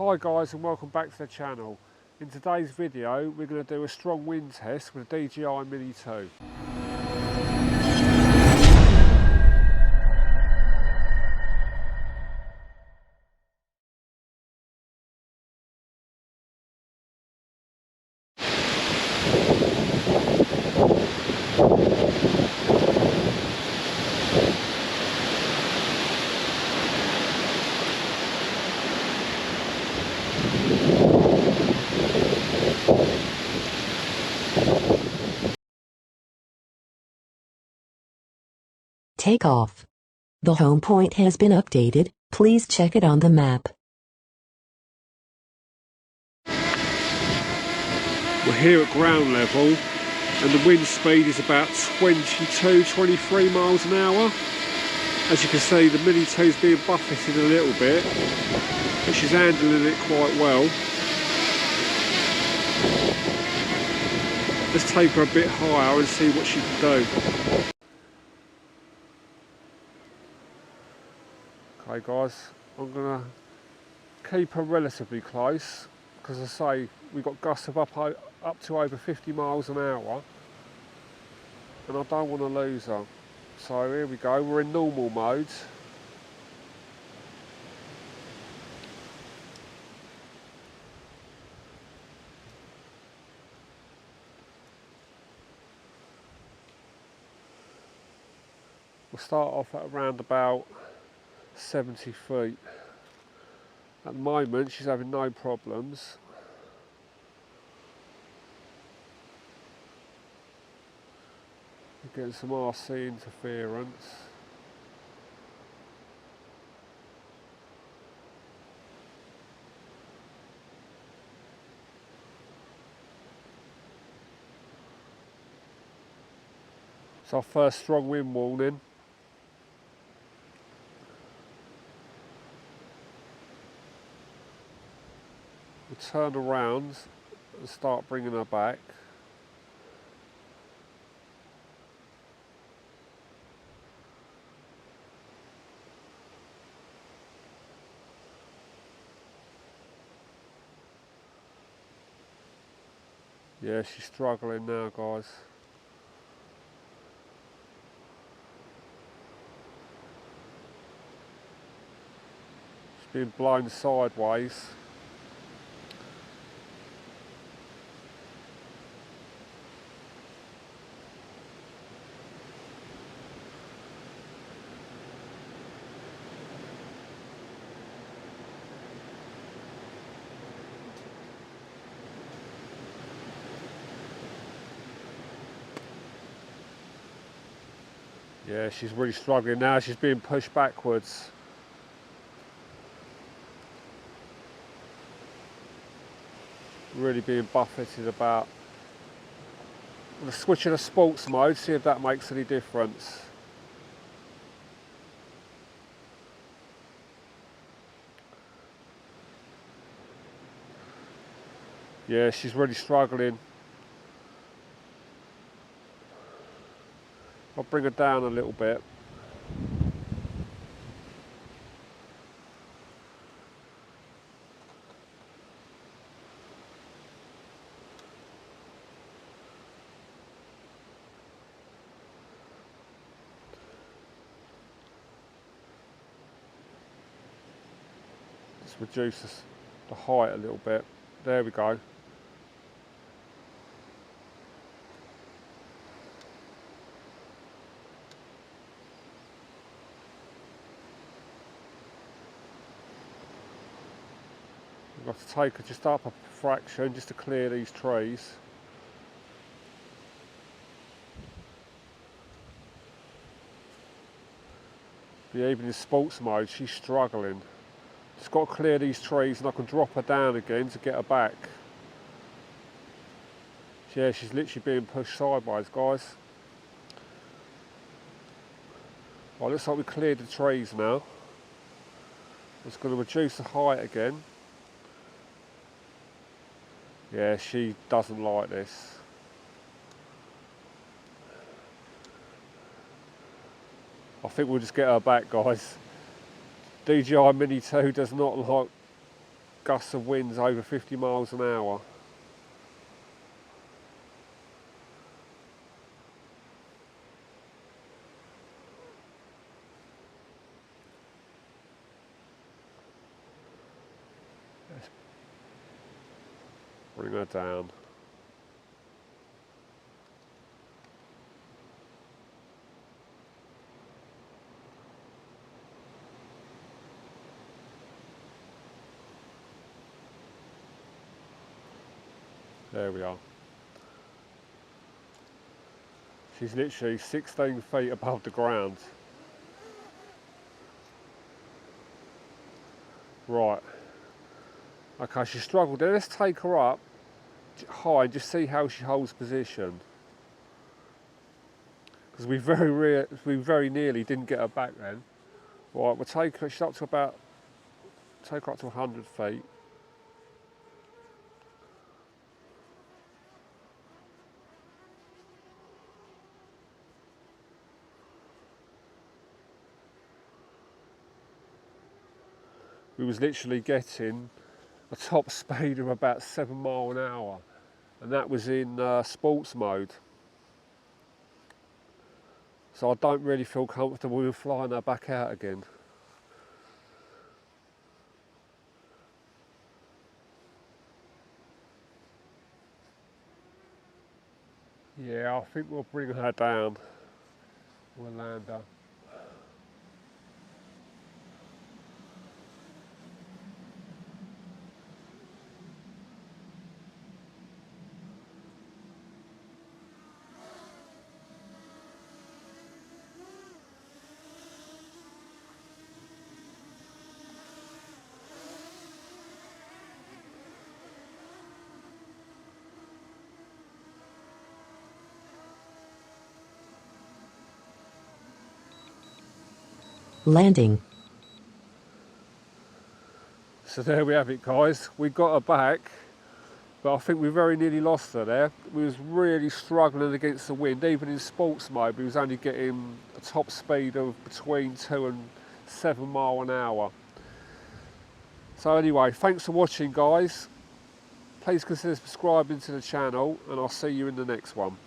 Hi guys, and welcome back to the channel. In today's video we're going to do a strong wind test with the DJI MINI 2. Takeoff. The home point has been updated. Please check it on the map. We're here at ground level and the wind speed is about 22-23 miles an hour. As you can see, the Mini 2 is being buffeted a little bit, but she's handling it quite well. Let's take her a bit higher and see what she can do. Okay guys, I'm going to keep her relatively close because as I say, we've got gusts of up to over 50 miles an hour and I don't want to lose her. So here we go, we're in normal mode. We'll start off at around about 70 feet. At the moment she's having no problems. We're getting some RC interference. It's our first strong wind warning. We'll turn around and start bringing her back. Yeah, she's struggling now, guys. She's being blown sideways. Yeah, she's really struggling now. She's being pushed backwards. Really being buffeted about. I'm going to switch in a sports mode, see if that makes any difference. Yeah, she's really struggling. I'll bring her down a little bit. Let's reduce the height a little bit. There we go. I've got to take her just up a fraction just to clear these trees. But even in sports mode, she's struggling. Just got to clear these trees and I can drop her down again to get her back. Yeah, she's literally being pushed sideways, guys. Well, looks like we cleared the trees now. Just going to reduce the height again. Yeah, she doesn't like this. I think we'll just get her back, guys. DJI MINI 2 does not like gusts of winds over 50 miles an hour. Let's bring her down. There we are. She's literally 16 feet above the ground. Right. Okay, she struggled there. Let's take her up high and just see how she holds position. Because we very nearly didn't get her back then. Right, we'll take her, she's up to about, take her up to 100 feet. We was literally getting a top speed of about 7 miles an hour, and that was in sports mode. So I don't really feel comfortable with flying her back out again. Yeah, I think we'll bring her down. We'll land her. Landing. So there we have it, guys. We got her back, but I think we very nearly lost her there. We was really struggling against the wind. Even in sports mode, we was only getting a top speed of between 2 and 7 miles an hour. So anyway, thanks for watching, guys. Please consider subscribing to the channel, and I'll see you in the next one.